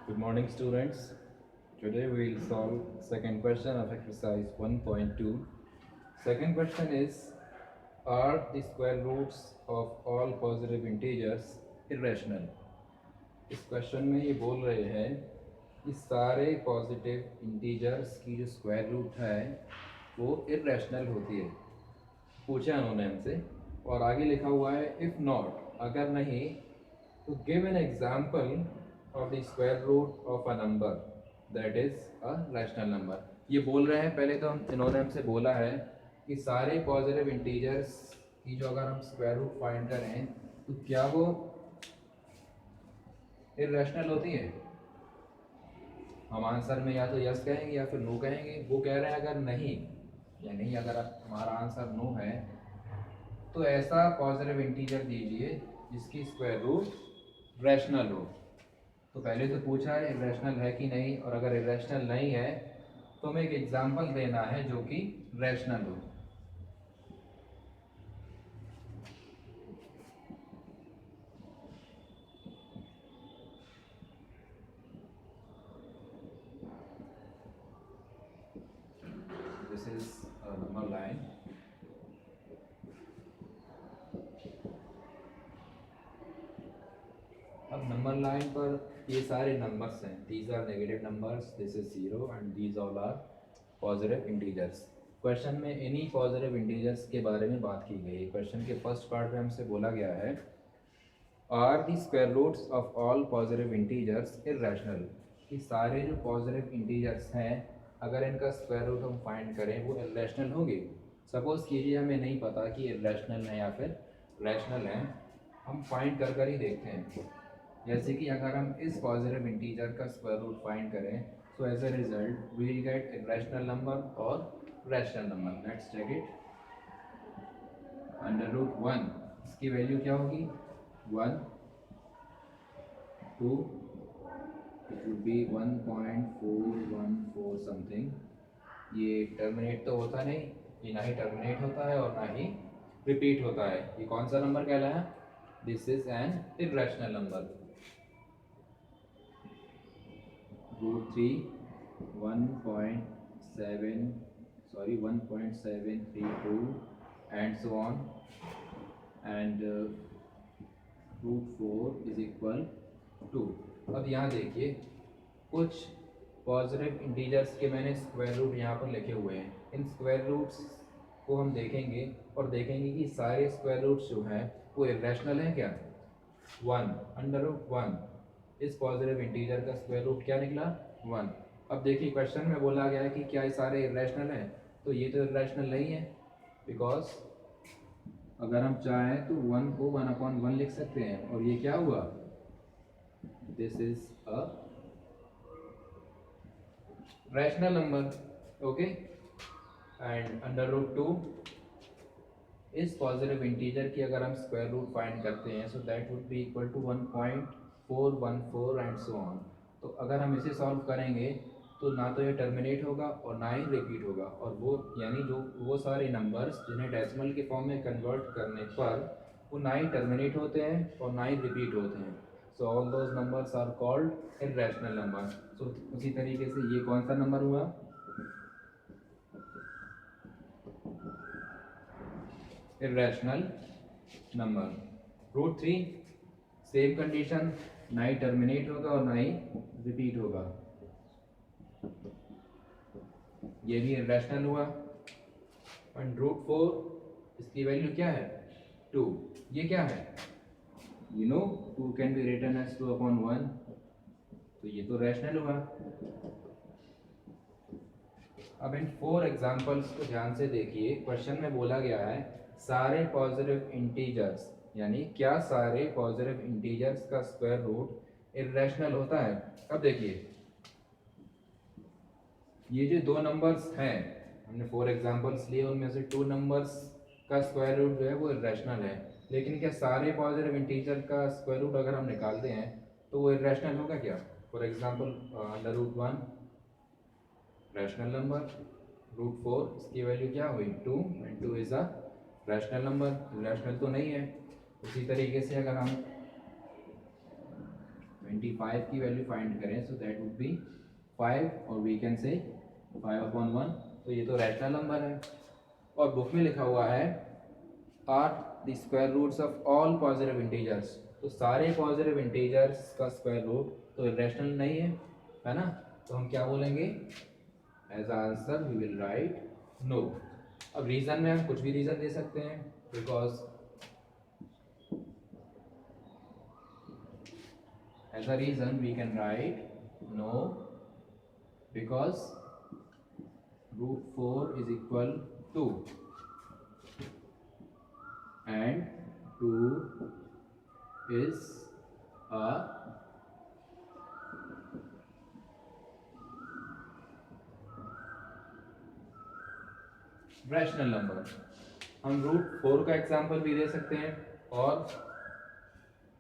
Good morning, students. Today we will solve second question of exercise 1.2. Second question is, are the square roots of all positive integers irrational? इस question में ये बोल रहे हैं कि सारे पॉजिटिव इंटीजर्स की जो स्क्वायर रूट है वो इरेशनल होती है, पूछा उन्होंने हमसे। और आगे लिखा हुआ है इफ़ नॉट, अगर नहीं तो give an example of the square root of a number that is a rational number. ये बोल रहे हैं, पहले तो इन्होंने हमसे बोला है कि सारे पॉजिटिव इंटीजर्स की जो अगर हम स्क्वायर रूट फाइंड करें तो क्या वो इरेशनल होती है। हम आंसर में या तो यस कहेंगे या फिर नो कहेंगे। वो कह रहे हैं अगर नहीं, यानी अगर हमारा आंसर नो है तो ऐसा पॉजिटिव इंटीजर दीजिए जिसकी स्क्वायर रूट रैशनल हो। तो पहले तो पूछा है इरेशनल है कि नहीं, और अगर इरेशनल नहीं है तो हमें एक एग्जांपल देना है जो कि रैशनल हो। This is number line. अब नंबर लाइन पर ये सारे नंबर्स हैं, these are negative numbers, this is zero and these all are positive integers. Question में इन्हीं पॉजिटिव इंटीजर्स के बारे में बात की गई है। क्वेश्चन के फर्स्ट पार्ट में हमसे बोला गया है are the square roots of all positive integers irrational, कि सारे जो पॉजिटिव इंटीजर्स हैं अगर इनका स्क्वायर रूट हम फाइंड करें वो इरेशनल होंगे। सपोज कीजिए हमें नहीं पता कि इरेशनल है या फिर रैशनल है, हम फाइंड कर ही देखते हैं। जैसे कि अगर हम इस पॉजिटिव इंटीजर का स्क्वायर रूट फाइंड करें so as a result we will get irrational number और rational number. Let's check it. Under root 1 इसकी वैल्यू क्या होगी 1, 2, इट वुड बी 1.414 समथिंग। ये टर्मिनेट तो होता नहीं, ये ना ही टर्मिनेट होता है और ना ही रिपीट होता है। ये कौन सा नंबर कहलाया? This is an irrational number. Root 3 1.732 and so on, and root 4 is equal to. अब यहाँ देखिए कुछ पॉजिटिव इंटीजर्स के मैंने स्क्वायर रूट यहाँ पर लिखे हुए हैं। इन स्क्वायर रूट्स को हम देखेंगे और देखेंगे कि सारे स्क्वायर रूट्स जो हैं वो इरेशनल हैं क्या। 1 अंडर रूट 1, इस पॉजिटिव इंटीजर का स्क्वायर रूट क्या निकला 1। अब देखिए क्वेश्चन में बोला गया है कि क्या ये सारे इरेशनल हैं, तो ये तो इरेशनल नहीं है, बिकॉज अगर हम चाहें तो 1 को 1/1 लिख सकते हैं, और ये क्या हुआ, this is a rational number. Okay, and under root 2, इस पॉजिटिव इंटीजर की अगर हम स्क्वायर रूट फाइंड करते हैं so that would be equal to 1.414 and so on. तो अगर हम इसे सॉल्व करेंगे तो ना तो ये टर्मिनेट होगा और ना ही रिपीट होगा, और वो यानी जो वो सारे नंबर्स जिन्हें डेसिमल के फॉर्म में कन्वर्ट करने पर वो ना ही टर्मिनेट होते हैं और ना ही रिपीट होते हैं। So all those numbers are called irrational number. सो उसी तरीके से ये कौन सा नंबर हुआ, irrational number. Root 3 same condition, ना ही टर्मिनेट होगा और ना ही रिपीट होगा, ये भी इरेशनल हुआ। एंड रूट 4 इसकी वैल्यू क्या है 2, ये क्या है, you know 2 can be written as 2/1, तो ये तो रैशनल हुआ। अब इन 4 एग्जांपल्स को ध्यान से देखिए। क्वेश्चन में बोला गया है सारे पॉजिटिव इंटीजर्स, यानी क्या सारे पॉजिटिव इंटीजर्स का स्क्वायर रूट इरेशनल होता है। अब देखिए ये जो 2 नंबर्स हैं, हमने 4 एग्जांपल्स लिए, उनमें से 2 नंबर्स का स्क्वायर रूट जो है वो इरेशनल है, लेकिन क्या सारे पॉजिटिव इंटीजर का स्क्वायर रूट अगर हम निकालते हैं तो वो इरेशनल होगा क्या। For example under root 1 rational number, root 4 इसकी वैल्यू क्या हुई 2, and 2 is a rational number, rational तो नहीं है। उसी तरीके से अगर हम 25 की वैल्यू फाइंड करें सो दैट वुड बी 5 और वी कैन से 5/1। तो ये तो रैशनल नंबर है और बुक में लिखा हुआ है are the square roots of all positive integers. तो सारे पॉजिटिव इंटीजर्स का स्क्वायर रूट तो इरेशनल नहीं है ना। तो हम क्या बोलेंगे as answer we will write no. अब रीज़न में हम कुछ भी रीज़न दे सकते हैं because as a reason we can write no because root 4 is equal to and 2 is a rational number. हम रूट 4 का एग्जांपल भी दे सकते हैं और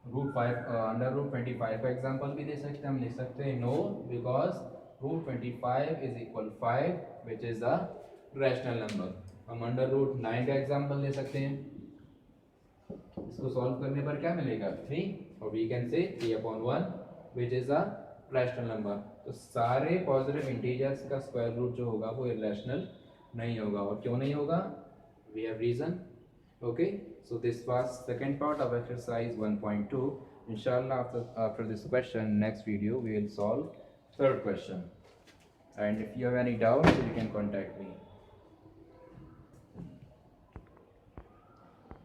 रूट 5 अंडर रूट 25 का एग्जांपल भी दे सकते हैं। हम लिख सकते हैं no because root 25 is equal 5 which is a rational number. हम अंडर रूट 9 का एग्जांपल दे सकते हैं। इसको सॉल्व करने पर क्या मिलेगा 3 और we can say 3/1 which is a rational number. तो सारे पॉजिटिव इंटीजर्स का स्क्वायर रूट जो होगा वो इरेशनल नहीं होगा। और क्यों नहीं होगा we have reason. Okay, so this was second part of exercise 1.2. Inshallah, after this question, next video we will solve third question. And if you have any doubts, you can contact me.